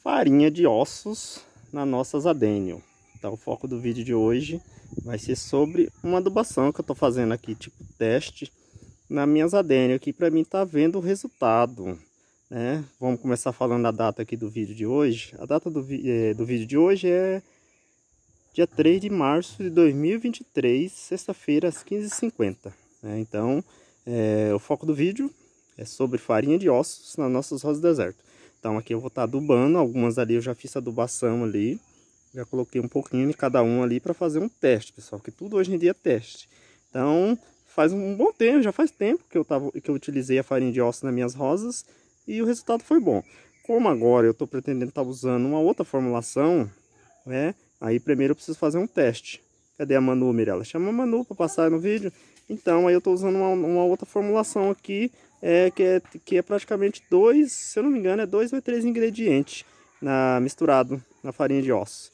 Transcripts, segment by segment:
farinha de ossos nas nossas adênio. Então o foco do vídeo de hoje vai ser sobre uma adubação que eu tô fazendo aqui, tipo teste, nas minhas adênio aqui, para mim tá vendo o resultado, né? Vamos começar falando da data aqui do vídeo de hoje. A data do vídeo de hoje é dia 3 de março de 2023, sexta-feira às 15h50, né? Então o foco do vídeo é sobre farinha de ossos nas nossas rosas do deserto. Então aqui eu vou estar adubando, algumas ali eu já fiz adubação ali, já coloquei um pouquinho de cada um ali para fazer um teste, pessoal, que tudo hoje em dia é teste. Então faz um bom tempo, já faz tempo que eu utilizei a farinha de ossos nas minhas rosas e o resultado foi bom. Como agora eu estou pretendendo estar usando uma outra formulação, né? Aí primeiro eu preciso fazer um teste. Cadê a Manu, Mirella? Chama a Manu para passar no vídeo. Então aí eu estou usando uma outra formulação aqui, que é praticamente dois, se eu não me engano, é 2 ou 3 ingredientes misturado na farinha de ossos.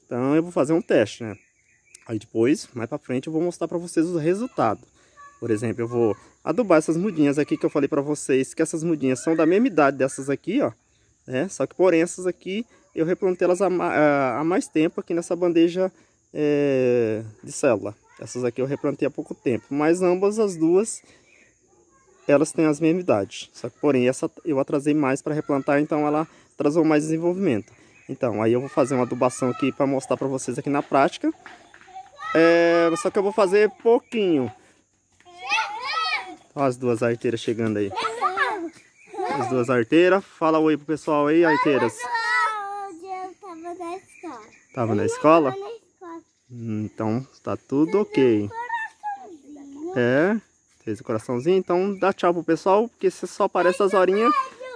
Então eu vou fazer um teste, né? Aí depois, mais para frente, eu vou mostrar para vocês o resultado. Por exemplo, eu vou adubar essas mudinhas aqui que eu falei para vocês, que essas mudinhas são da mesma idade dessas aqui, ó, né? Só que porém essas aqui eu replantei elas há mais tempo aqui nessa bandeja de célula. Essas aqui eu replantei há pouco tempo, mas ambas as duas elas têm as mesmas idades. Só que porém essa eu atrasei mais para replantar, então ela atrasou mais desenvolvimento. Então aí eu vou fazer uma adubação aqui para mostrar para vocês aqui na prática. Só que eu vou fazer pouquinho. Olha as duas arteiras chegando aí. As duas arteiras. Fala oi pro pessoal aí, arteiras. Eu tava na escola. Tava na escola? Então tá tudo ok. Fez o coraçãozinho. Então dá tchau pro pessoal, porque você só aparece as horinhas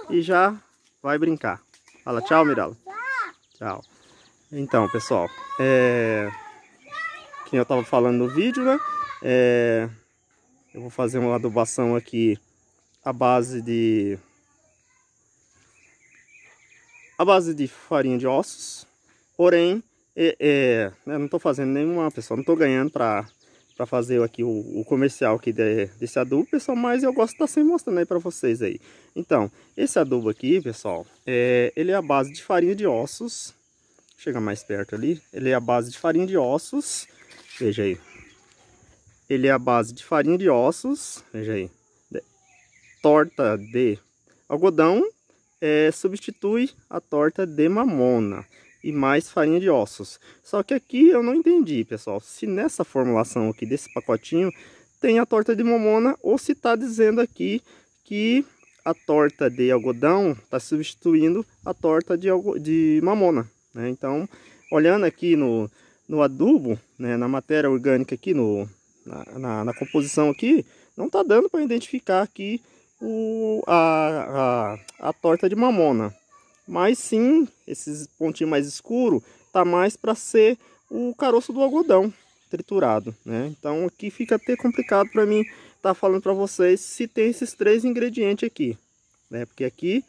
e já vai brincar. Fala tchau, Mirella. Tchau. Então, pessoal, que eu tava falando no vídeo, né? Eu vou fazer uma adubação aqui à base de farinha de ossos. Porém, eu não tô fazendo nenhuma, pessoal, não tô ganhando para fazer aqui o comercial aqui desse adubo, pessoal, mas eu gosto de estar sempre mostrando aí para vocês aí. Então, esse adubo aqui, pessoal, ele é a base de farinha de ossos. Chega mais perto ali. Ele é a base de farinha de ossos. Veja aí. Ele é a base de farinha de ossos. Veja aí. Torta de algodão substitui a torta de mamona e mais farinha de ossos. Só que aqui eu não entendi, pessoal, se nessa formulação aqui desse pacotinho tem a torta de mamona ou se está dizendo aqui que a torta de algodão está substituindo a torta de mamona, né? Então, olhando aqui no adubo, né, na matéria orgânica aqui, na composição aqui, não está dando para identificar aqui a torta de mamona. Mas sim, esses pontinhos mais escuros tá mais para ser o caroço do algodão triturado, né? Então aqui fica até complicado para mim estar falando para vocês se tem esses 3 ingredientes aqui, né? Porque aqui,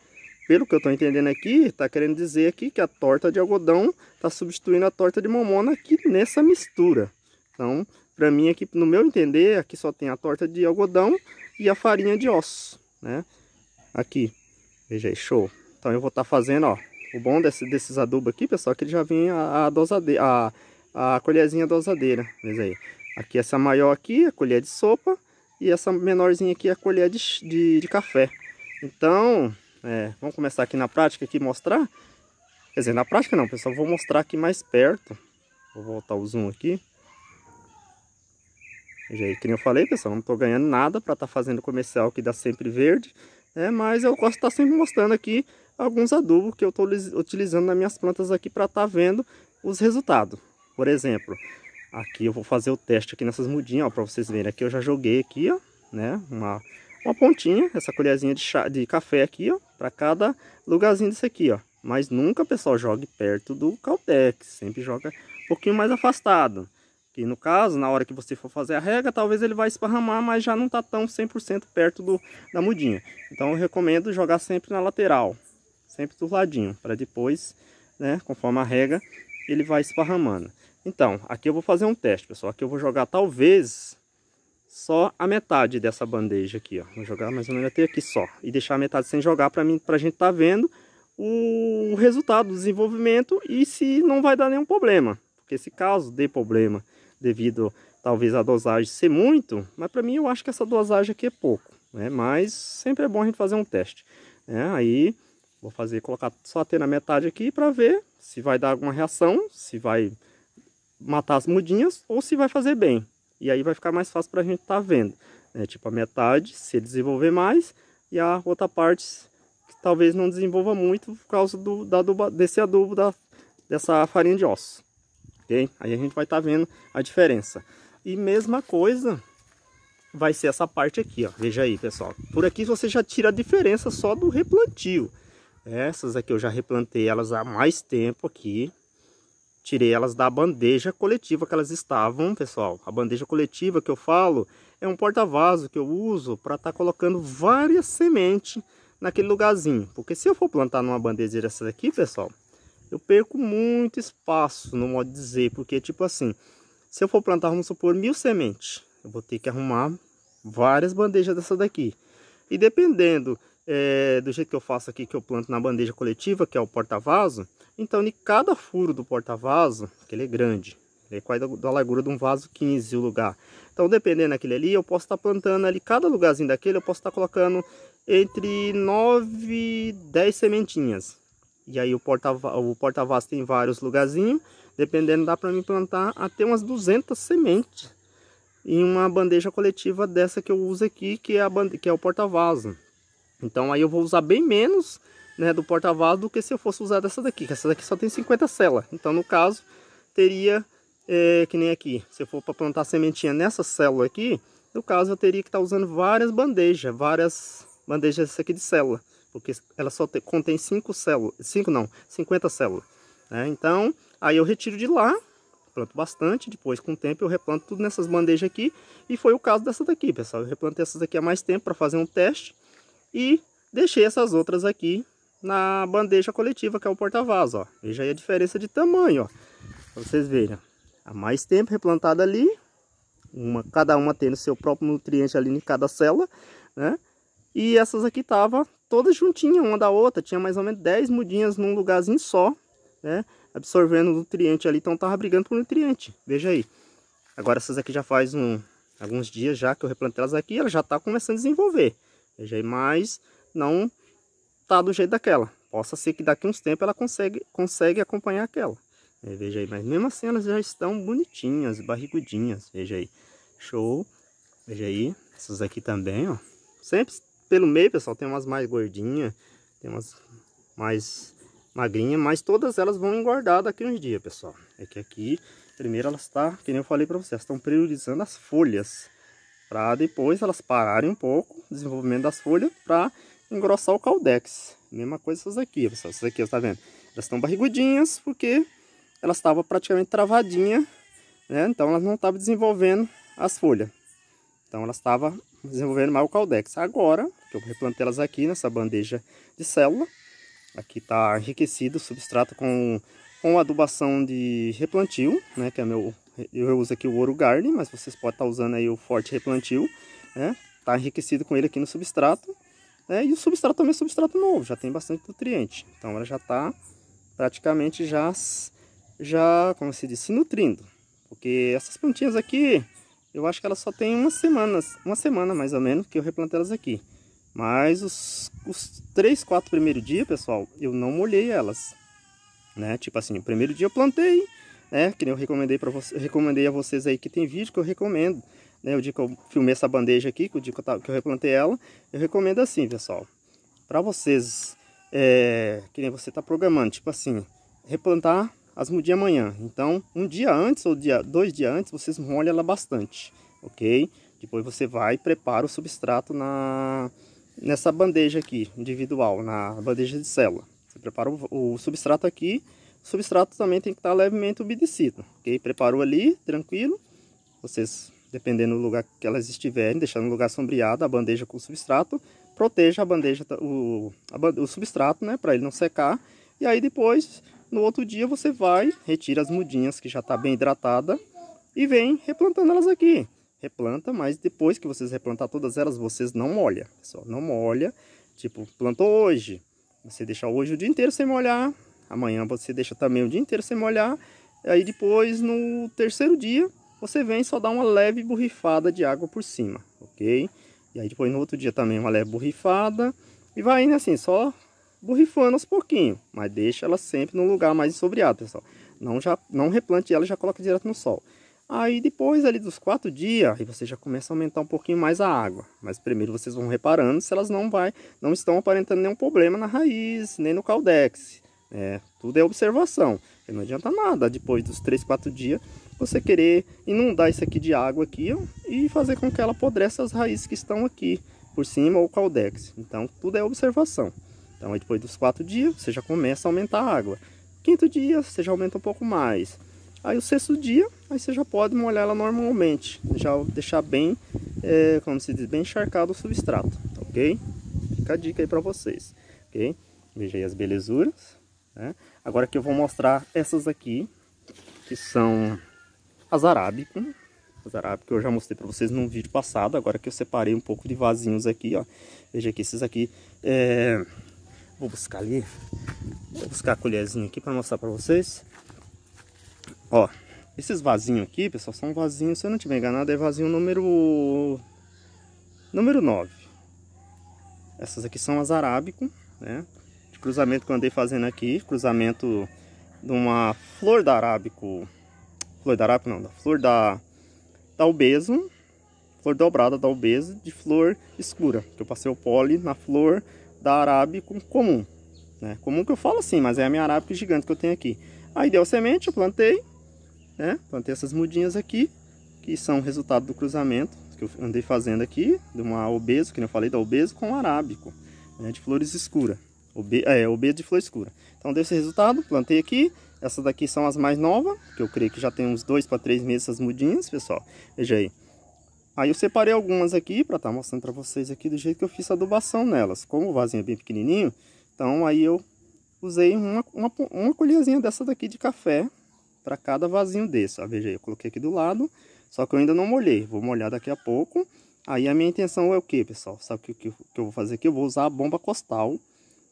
pelo que eu estou entendendo aqui, tá querendo dizer aqui que a torta de algodão tá substituindo a torta de mamona aqui nessa mistura. Então, para mim aqui, no meu entender, aqui só tem a torta de algodão e a farinha de ossos, né? Aqui, veja aí, show. Então eu vou estar fazendo, ó, o bom desses adubos aqui, pessoal, que ele já vem a colherzinha dosadeira, veja aí. Aqui essa maior aqui, a colher de sopa, e essa menorzinha aqui, a colher de café. Então, vamos começar aqui na prática, aqui mostrar. Quer dizer, na prática não, pessoal, vou mostrar aqui mais perto. Vou voltar o zoom aqui. Veja aí, que nem eu falei, pessoal, não estou ganhando nada para estar fazendo comercial aqui da Sempre Verde, mas eu gosto de estar sempre mostrando aqui alguns adubos que eu estou utilizando nas minhas plantas aqui para estar vendo os resultados. Por exemplo, aqui eu vou fazer o teste aqui nessas mudinhas, ó, para vocês verem. Aqui eu já joguei aqui, ó, né, uma pontinha, essa colherzinha de café aqui, ó, para cada lugarzinho desse aqui, ó. Mas nunca, pessoal, jogue perto do Caltex, sempre joga um pouquinho mais afastado. Que no caso, na hora que você for fazer a rega, talvez ele vai esparramar, mas já não está tão 100% perto da mudinha. Então eu recomendo jogar sempre na lateral, sempre do ladinho, para depois, né, conforme a rega, ele vai esparramando. Então, aqui eu vou fazer um teste, pessoal. Aqui eu vou jogar talvez só a metade dessa bandeja aqui, ó. Vou jogar mais ou menos até aqui só. E deixar a metade sem jogar pra gente tá vendo o resultado do desenvolvimento e se não vai dar nenhum problema. Porque se caso dê problema devido talvez a dosagem ser muito, mas para mim eu acho que essa dosagem aqui é pouco, né? Mas sempre é bom a gente fazer um teste, né? Aí vou colocar só até na metade aqui para ver se vai dar alguma reação, se vai matar as mudinhas ou se vai fazer bem. E aí vai ficar mais fácil para a gente estar vendo, né? Tipo a metade se desenvolver mais e a outra parte que talvez não desenvolva muito por causa desse adubo dessa farinha de ossos. Okay? Aí a gente vai estar vendo a diferença. E mesma coisa vai ser essa parte aqui, ó. Veja aí, pessoal. Por aqui você já tira a diferença só do replantio. Essas aqui eu já replantei elas há mais tempo aqui. Tirei elas da bandeja coletiva que elas estavam, pessoal. A bandeja coletiva que eu falo é um porta-vaso que eu uso para estar colocando várias sementes naquele lugarzinho. Porque se eu for plantar numa bandeja dessa daqui, pessoal, eu perco muito espaço, no modo de dizer. Porque, tipo assim, se eu for plantar, vamos supor, 1000 sementes, eu vou ter que arrumar várias bandejas dessa daqui. E dependendo do jeito que eu faço aqui, que eu planto na bandeja coletiva, que é o porta-vaso, então em cada furo do porta-vaso, que ele é grande, ele é quase da largura de um vaso 15 o lugar. Então dependendo daquele ali, eu posso estar plantando ali, cada lugarzinho daquele, eu posso estar colocando entre 9 e 10 sementinhas. E aí o porta-vaso tem vários lugarzinhos, dependendo dá para mim plantar até umas 200 sementes em uma bandeja coletiva dessa que eu uso aqui, que é o porta-vaso. Então aí eu vou usar bem menos, né, do porta-vaso do que se eu fosse usar dessa daqui, que essa daqui só tem 50 células. Então no caso teria, que nem aqui, se eu for para plantar sementinha nessa célula aqui, no caso eu teria que estar usando várias bandejas aqui de célula, porque ela só contém 50 células, né? Então aí eu retiro de lá, planto bastante, depois com o tempo eu replanto tudo nessas bandejas aqui, e foi o caso dessa daqui, pessoal. Eu replantei essas daqui há mais tempo para fazer um teste e deixei essas outras aqui na bandeja coletiva, que é o porta-vaso, ó. Veja aí a diferença de tamanho, ó, para vocês verem. Há mais tempo replantada ali, cada uma tendo seu próprio nutriente ali em cada célula, né? E essas aqui estavam todas juntinhas uma da outra, tinha mais ou menos 10 mudinhas num lugarzinho só, né? Absorvendo nutriente ali, então tava brigando por nutriente. Veja aí. Agora essas aqui já faz alguns dias já que eu replantei elas aqui, ela já tá começando a desenvolver. Veja aí, mas não tá do jeito daquela. Possa ser que daqui uns tempos ela consegue acompanhar aquela. Veja aí, mas mesmo assim elas já estão bonitinhas, barrigudinhas. Veja aí, show. Veja aí, essas aqui também, ó. Sempre pelo meio, pessoal, tem umas mais gordinhas, tem umas mais magrinhas, mas todas elas vão engordar daqui uns dias, pessoal. É que aqui, primeiro elas que nem eu falei para vocês, estão priorizando as folhas, para depois elas pararem um pouco o desenvolvimento das folhas para engrossar o caldex. Mesma coisa essas aqui, pessoal. Essas aqui, tá vendo? Elas estão barrigudinhas porque elas estavam praticamente travadinhas, né? Então elas não estavam desenvolvendo as folhas. Então elas estavam desenvolvendo mais o caldex. Agora, que eu replantei elas aqui nessa bandeja de célula, aqui está enriquecido o substrato com adubação de replantio, né? Que é eu uso aqui o Ouro Garden, mas vocês podem estar usando aí o Forte Replantio, né? Está enriquecido com ele aqui no substrato, né? E o substrato também é substrato novo, já tem bastante nutriente. Então ela já está praticamente já como se diz, se nutrindo. Porque essas plantinhas aqui, eu acho que elas só tem uma semana mais ou menos que eu replantei elas aqui. Mas os 3, 4 primeiros dias, pessoal, eu não molhei elas, né? Tipo assim, o primeiro dia eu plantei, né? Que nem eu recomendei a vocês aí, que tem vídeo que eu recomendo, né? O dia que eu filmei essa bandeja aqui, o dia que eu replantei ela, eu recomendo assim, pessoal. Para vocês, que nem você tá programando, tipo assim, replantar as mudinhas amanhã. Então, um dia antes ou 2 dias antes, vocês molham ela bastante, ok? Depois você vai e prepara o substrato nessa bandeja aqui, individual, na bandeja de célula. Você prepara o substrato aqui. O substrato também tem que estar levemente umedecido, ok? Preparou ali, tranquilo. Vocês, dependendo do lugar que elas estiverem, deixando no lugar sombreado, a bandeja com o substrato, proteja a bandeja, o substrato, né? Para ele não secar. E aí depois, no outro dia, você vai, retira as mudinhas que já está bem hidratada e vem replantando elas aqui. Replanta, mas depois que vocês replantar todas elas, vocês não molham, pessoal, não molha. Tipo, plantou hoje, Você deixa hoje o dia inteiro sem molhar, amanhã você deixa também o dia inteiro sem molhar, aí depois no terceiro dia você vem só dar uma leve borrifada de água por cima, ok? E aí depois no outro dia também uma leve borrifada e vai indo assim, só borrifando aos pouquinhos, mas deixa ela sempre num lugar mais ensobriado, pessoal. Não replante ela e já coloca direto no sol. Aí depois ali dos 4 dias, aí você já começa a aumentar um pouquinho mais a água. Mas primeiro vocês vão reparando se elas não estão aparentando nenhum problema na raiz, nem no caudex. Tudo é observação. E não adianta nada depois dos 3, 4 dias você querer inundar isso aqui de água aqui, ó, e fazer com que ela apodreça as raízes que estão aqui por cima ou o caudex. Então tudo é observação. Então aí depois dos 4 dias você já começa a aumentar a água. 5º dia você já aumenta um pouco mais. Aí o 6º dia, aí você já pode molhar ela normalmente. Já deixar bem, como se diz, bem encharcado o substrato, ok? Fica a dica aí pra vocês, ok? Veja aí as belezuras, né? Agora aqui eu vou mostrar essas aqui, que são as arábica. As arábica eu já mostrei pra vocês num vídeo passado. Agora que eu separei um pouco de vasinhos aqui, ó. Veja aqui, esses aqui, vou buscar ali. Vou buscar a colherzinha aqui pra mostrar pra vocês. Ó, esses vasinhos aqui, pessoal, são vasinhos, se eu não estiver enganado, é vasinho número 9. Essas aqui são as arábico, né? De cruzamento que eu andei fazendo aqui, cruzamento de uma flor da arábico, da flor da ubeso, flor dobrada da ubeso, de flor escura, que eu passei o pólen na flor da arábico comum, né? Comum que eu falo assim, mas é a minha arábica gigante que eu tenho aqui. Aí deu semente, eu plantei, né? Plantei essas mudinhas aqui, que são resultado do cruzamento que eu andei fazendo aqui, de uma obeso, que eu falei, da obeso com arábico, né? De flores escuras, obeso de flor escura. Então deu esse resultado, plantei aqui. Essas daqui são as mais novas, que eu creio que já tem uns 2 para 3 meses essas mudinhas, pessoal. Veja aí. Aí eu separei algumas aqui para estar mostrando para vocês aqui do jeito que eu fiz a adubação nelas. Como o vasinho é bem pequenininho, então aí eu usei uma colherzinha dessa daqui de café para cada vasinho desse. Ó, veja aí, eu coloquei aqui do lado, só que eu ainda não molhei. Vou molhar daqui a pouco. Aí a minha intenção é o que, pessoal? Sabe o que eu vou fazer aqui? Eu vou usar a bomba costal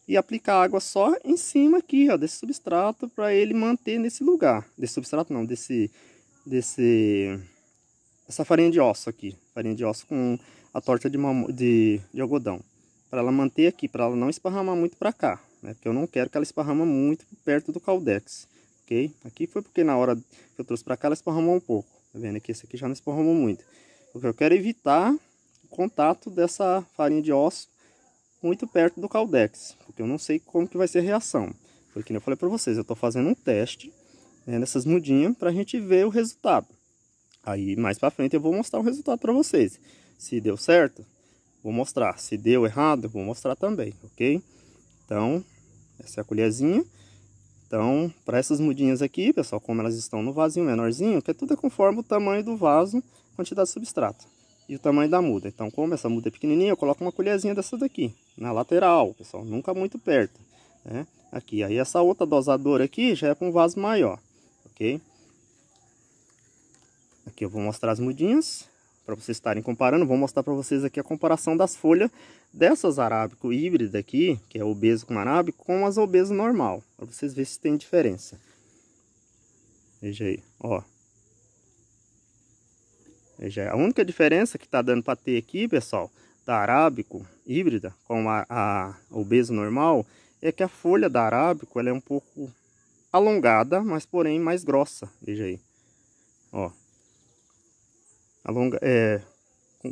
e aplicar água só em cima aqui, ó, desse substrato, para ele manter nesse lugar. Desse substrato não, essa farinha de osso aqui. Farinha de osso com a torta de algodão. Para ela manter aqui, para ela não esparramar muito para cá, né? Porque eu não quero que ela esparrama muito perto do caudex, ok? Aqui foi porque na hora que eu trouxe para cá ela esparramou um pouco. Tá vendo aqui? Esse aqui já não esparramou muito. Porque eu quero evitar o contato dessa farinha de osso muito perto do caudex, porque eu não sei como que vai ser a reação. Porque eu falei para vocês, eu estou fazendo um teste, né, nessas mudinhas para a gente ver o resultado. Aí mais para frente eu vou mostrar o resultado para vocês. Se deu certo, vou mostrar. Se deu errado, vou mostrar também, ok? Então, essa é a colherzinha. Então, para essas mudinhas aqui, pessoal, como elas estão no vasinho menorzinho, que tudo é conforme o tamanho do vaso, quantidade de substrato e o tamanho da muda. Então, como essa muda é pequenininha, eu coloco uma colherzinha dessa daqui na lateral, pessoal, nunca muito perto, né? Aqui, aí essa outra dosadora aqui já é para um vaso maior, ok? Aqui eu vou mostrar as mudinhas para vocês estarem comparando. Vou mostrar para vocês aqui a comparação das folhas dessas arábico híbrida aqui, que é obeso com arábico, com as obeso normal, para vocês verem se tem diferença. Veja aí, ó. Veja, a única diferença que está dando para ter aqui, pessoal, da arábico híbrida com a obeso normal, é que a folha da arábico ela é um pouco alongada, mas porém mais grossa. Veja aí, ó,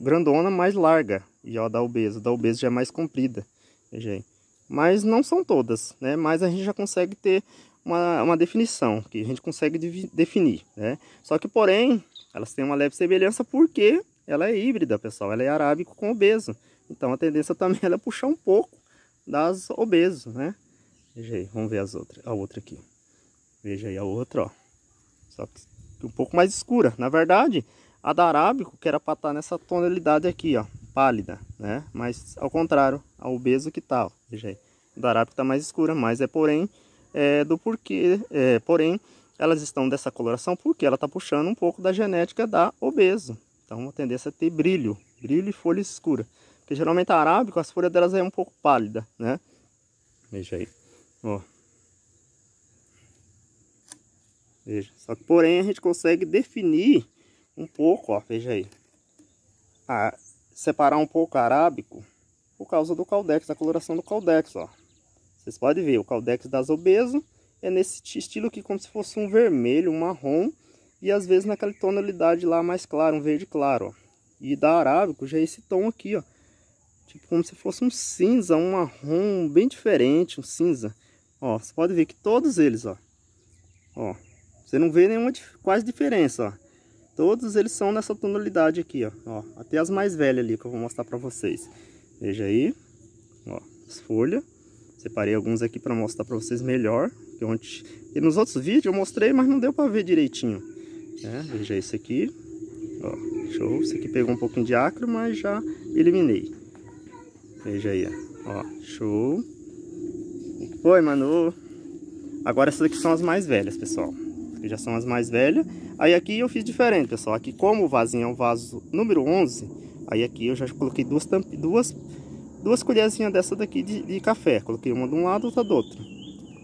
grandona, mais larga, e ó, da obeso já é mais comprida. Veja aí, mas não são todas, né? Mas a gente já consegue ter uma definição, que a gente consegue definir, né? Só que porém elas têm uma leve semelhança porque ela é híbrida, pessoal. Ela é arábico com obeso. Então a tendência também é puxar um pouco das obesos, né? Veja aí, vamos ver a outra aqui. Veja aí a outra, ó. Só que um pouco mais escura. Na verdade, a da arábico que era para estar nessa tonalidade aqui, ó, pálida, né? Mas ao contrário, a obeso que tá, ó. Veja aí. A da arábico tá mais escura, mas porém elas estão dessa coloração porque ela está puxando um pouco da genética da obeso. Então a tendência é ter brilho e folha escura. Porque geralmente a arábica, as folhas delas é um pouco pálida, né? Veja aí, ó. Veja, só que porém a gente consegue definir um pouco, ó, veja aí. Separar um pouco o arábico por causa do caldex, da coloração do caldex, ó. Vocês podem ver, o caldex das obeso é nesse estilo aqui, como se fosse um vermelho, um marrom, e às vezes naquela tonalidade lá mais clara, um verde claro, ó. E da arábico já é esse tom aqui, ó. Tipo como se fosse um cinza, um marrom bem diferente, um cinza. Ó, você pode ver que todos eles, ó. Ó, você não vê nenhuma quase diferença, ó. Todos eles são nessa tonalidade aqui, ó. Até as mais velhas ali que eu vou mostrar pra vocês. Veja aí, ó, as folhas. Separei alguns aqui para mostrar para vocês melhor. E nos outros vídeos eu mostrei, mas não deu para ver direitinho. Veja esse aqui. Ó, show. Esse aqui pegou um pouquinho de acro, mas já eliminei. Veja aí, ó. Show. Oi, Manu. Agora essas aqui são as mais velhas, pessoal. Aqui já são as mais velhas. Aí aqui eu fiz diferente, pessoal. Aqui como o vasinho é um vaso número 11, aí aqui eu já coloquei duas colherzinhas dessa daqui de café. Coloquei uma de um lado, outra do outro.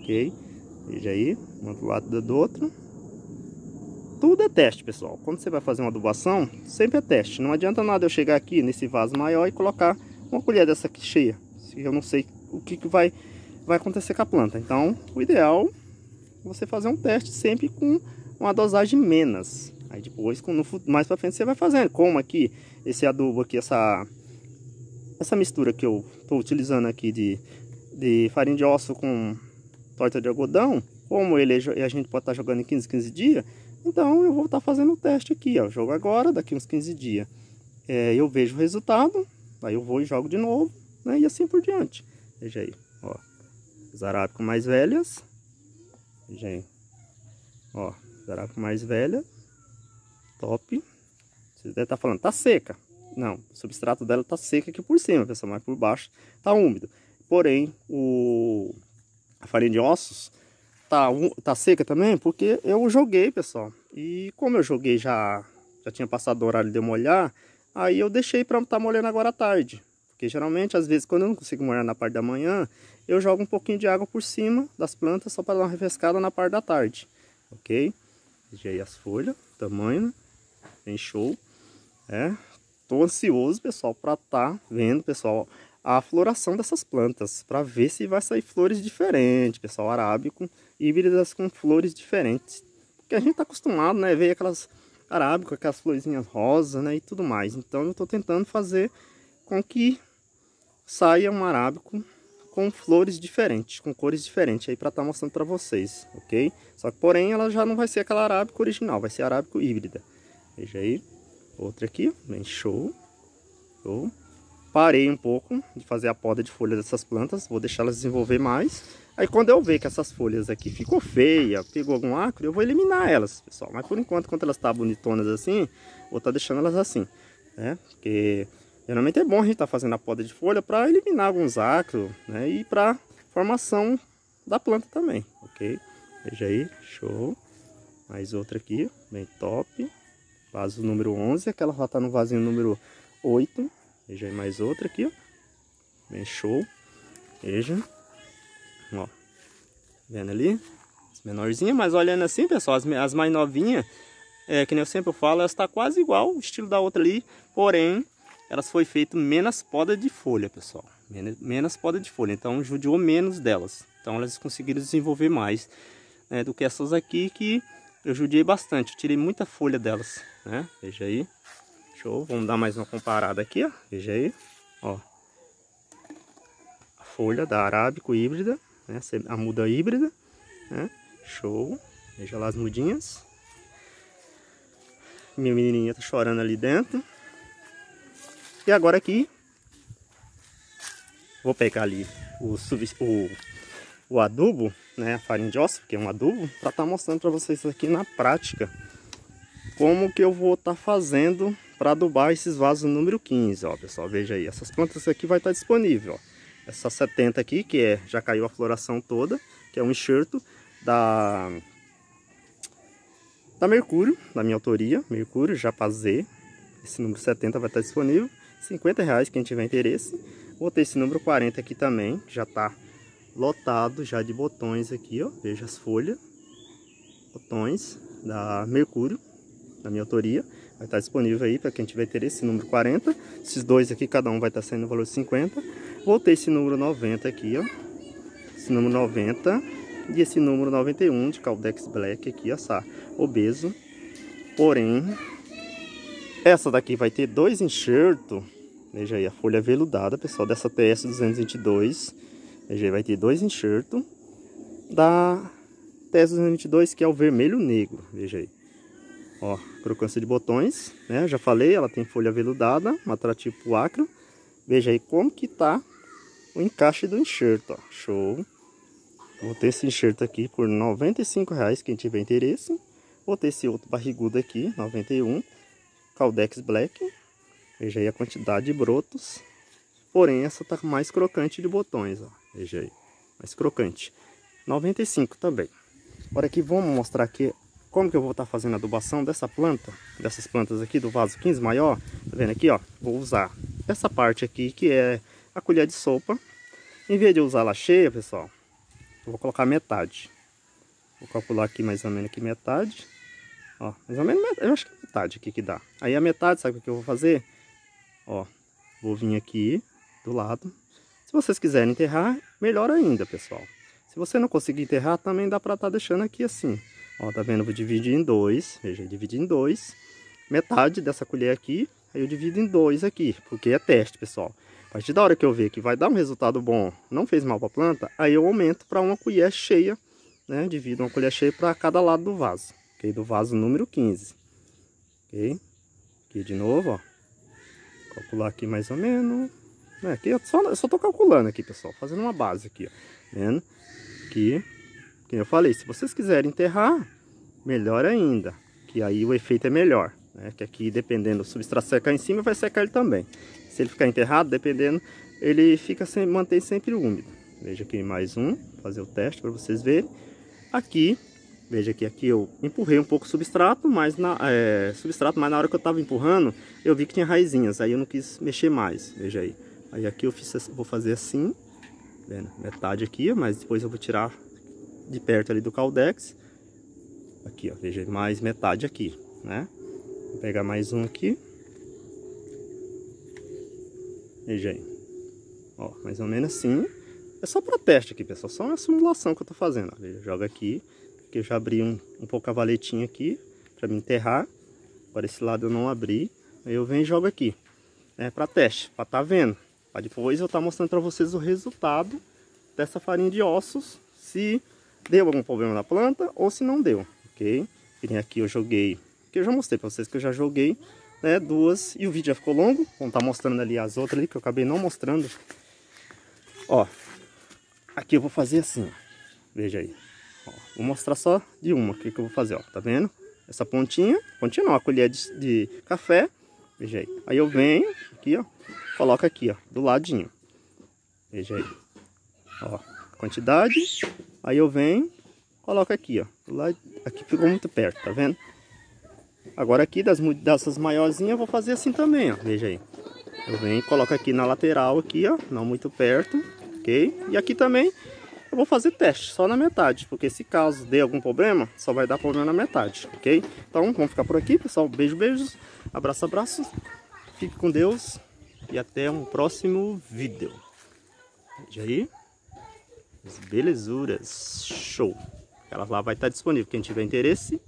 Ok? Veja aí, uma do lado do outro. Tudo é teste, pessoal. Quando você vai fazer uma adubação, sempre é teste. Não adianta nada eu chegar aqui nesse vaso maior e colocar uma colher dessa aqui cheia. Se eu não sei o que vai acontecer com a planta. Então, o ideal é você fazer um teste sempre com uma dosagem menos. Aí depois, mais pra frente, você vai fazendo. Como aqui, esse adubo aqui, essa mistura que eu estou utilizando aqui de farinha de osso com torta de algodão, como a gente pode estar jogando em 15 dias, então eu vou estar fazendo o teste aqui, ó. Jogo agora, daqui uns 15 dias eu vejo o resultado, aí eu vou e jogo de novo, né? E assim por diante. Veja aí, ó, as arábicas mais velhas, veja aí, ó, as arábicas mais velhas, top. Você deve estar falando, tá seca. Não, o substrato dela tá seco aqui por cima, pessoal, mas por baixo tá úmido. Porém, a farinha de ossos tá seca também, porque eu joguei, pessoal. E como eu joguei já tinha passado o horário de eu molhar, aí eu deixei para estar molhando agora à tarde. Porque geralmente, às vezes, quando eu não consigo molhar na parte da manhã, eu jogo um pouquinho de água por cima das plantas só para dar uma refrescada na parte da tarde. Ok? Veja aí as folhas, tamanho, né? Bem show. Tô ansioso, pessoal, para estar vendo, pessoal, a floração dessas plantas, para ver se vai sair flores diferentes, pessoal, arábico, híbridas com flores diferentes. Porque a gente tá acostumado, né, ver aquelas arábico, aquelas florzinhas rosas, né, e tudo mais. Então eu tô tentando fazer com que saia um arábico com flores diferentes, com cores diferentes aí para estar mostrando para vocês, ok? Só que porém ela já não vai ser aquela arábico original, vai ser arábico híbrida. Veja aí. Outra aqui, bem show. Show. Parei um pouco de fazer a poda de folha dessas plantas, vou deixar elas desenvolver mais. Aí quando eu ver que essas folhas aqui ficou feia, pegou algum acro, eu vou eliminar elas, pessoal. Mas por enquanto, quando elas estão bonitonas assim, vou estar deixando elas assim, né? Porque geralmente é bom a gente estar fazendo a poda de folha para eliminar alguns acros, né? E para formação da planta também, ok? Veja aí, show. Mais outra aqui, bem top. Vaso número 11, aquela lá tá no vasinho número 8. Veja aí mais outra aqui, ó. Bem show. Veja. Ó. Vendo ali? As menorzinhas, mas olhando assim, pessoal, as mais novinhas, que nem eu sempre falo, elas tá quase igual o estilo da outra ali. Porém, elas foi feito menos poda de folha, pessoal. Menos poda de folha. Então, judiou menos delas. Então, elas conseguiram desenvolver mais, né, do que essas aqui que eu judiei bastante. Eu tirei muita folha delas, né? Veja aí. Show. Vamos dar mais uma comparada aqui, ó. Veja aí. Ó. A folha da arábico híbrida, né? A muda híbrida, né? Show. Veja lá as mudinhas. Minha menininha tá chorando ali dentro. E agora aqui, vou pegar ali o adubo, né, a farinha de osso, que é um adubo, para estar mostrando para vocês aqui na prática como que eu vou estar fazendo para adubar esses vasos número 15, ó, pessoal, veja aí, essas plantas aqui vai estar disponível, ó. Essa 70 aqui, que já caiu a floração toda, que é um enxerto da Mercúrio, da minha autoria, Mercúrio Japazê. Esse número 70 vai estar disponível, R$50, quem tiver interesse. Vou ter esse número 40 aqui também, que já está lotado já de botões aqui, ó. Veja as folhas. Botões da Mercúrio, da minha autoria. Vai estar disponível aí para quem tiver interesse, número 40. Esses dois aqui, cada um vai estar saindo no valor de 50. Vou ter esse número 90 aqui, ó. Esse número 90 e esse número 91 de Caldex Black aqui, ó, obeso. Porém, essa daqui vai ter dois enxertos. Veja aí, a folha veludada, pessoal, dessa TS 222. Veja aí, vai ter dois enxertos da TS 222, que é o vermelho negro. Veja aí. Ó, crocância de botões, né? Já falei, ela tem folha veludada, um atrativo pro acro. Veja aí como que tá o encaixe do enxerto, ó. Show. Vou ter esse enxerto aqui por R$ 95,00, quem tiver interesse. Vou ter esse outro barrigudo aqui, 91, Caldex Black. Veja aí a quantidade de brotos. Porém, essa tá mais crocante de botões, ó. Veja aí, mais crocante. 95 também. Agora aqui vamos mostrar aqui como que eu vou estar fazendo a adubação dessa planta, dessas plantas aqui do vaso 15 maior. Tá vendo aqui, ó? Vou usar essa parte aqui, que é a colher de sopa. Em vez de usar ela cheia, pessoal, eu vou colocar metade. Vou calcular aqui mais ou menos aqui metade. Ó, mais ou menos, eu acho que é metade aqui que dá. Aí a metade, sabe o que eu vou fazer? Ó, vou vir aqui do lado. Se vocês quiserem enterrar, melhor ainda, pessoal. Se você não conseguir enterrar, também dá pra estar deixando aqui assim. Ó, tá vendo? Eu vou dividir em dois. Veja, dividir em dois. Metade dessa colher aqui, aí eu divido em dois aqui, porque é teste, pessoal. A partir da hora que eu ver que vai dar um resultado bom, não fez mal pra planta, aí eu aumento para uma colher cheia, né? Divido uma colher cheia para cada lado do vaso. Ok? Do vaso número 15. Ok? Aqui de novo, ó. Calcular aqui mais ou menos. Aqui eu só tô calculando aqui, pessoal. Fazendo uma base aqui, ó. Vendo? Aqui. Como eu falei, se vocês quiserem enterrar, melhor ainda. Que aí o efeito é melhor. Né? Que aqui, dependendo, o substrato secar em cima, vai secar ele também. Se ele ficar enterrado, dependendo, ele fica mantém sempre úmido. Veja aqui mais um. Fazer o teste para vocês verem. Aqui. Veja que aqui eu empurrei um pouco o substrato, mas na hora que eu estava empurrando, eu vi que tinha raizinhas, aí eu não quis mexer mais, veja aí. Aí aqui eu vou fazer assim, vendo? Metade aqui, mas depois eu vou tirar de perto ali do Caldex. Aqui, ó, veja, mais metade aqui, né? Vou pegar mais um aqui. Veja aí. Ó, mais ou menos assim. É só para teste aqui, pessoal, só uma simulação que eu tô fazendo. Ó, veja, joga aqui. Aqui eu já abri um pouco a valetinha aqui para me enterrar. Agora esse lado eu não abri. Aí eu venho e jogo aqui. É para teste, para tá vendo. Para depois eu estar mostrando para vocês o resultado dessa farinha de ossos. Se deu algum problema na planta ou se não deu, ok? E aqui eu joguei, que eu já mostrei para vocês que eu já joguei, né, duas. E o vídeo já ficou longo. Vamos estar mostrando ali as outras ali que eu acabei não mostrando. Ó, aqui eu vou fazer assim, veja aí. Ó, vou mostrar só de uma aqui que eu vou fazer, ó, tá vendo? Essa pontinha não, a colher de café, veja aí. Aí eu venho aqui, ó, coloco aqui, ó, do ladinho. Veja aí, ó, quantidade. Aí eu venho, coloco aqui, ó, do lado, aqui ficou muito perto, tá vendo? Agora aqui dessas maiorzinhas eu vou fazer assim também, ó, veja aí. Eu venho e coloco aqui na lateral aqui, ó, não muito perto, ok? E aqui também eu vou fazer teste só na metade, porque se caso dê algum problema, só vai dar problema na metade, ok? Então vamos ficar por aqui, pessoal. Beijo, beijos, abraço, abraços. Fique com Deus e até um próximo vídeo. Veja aí. As belezuras. Show. Ela lá vai estar disponível. Quem tiver interesse,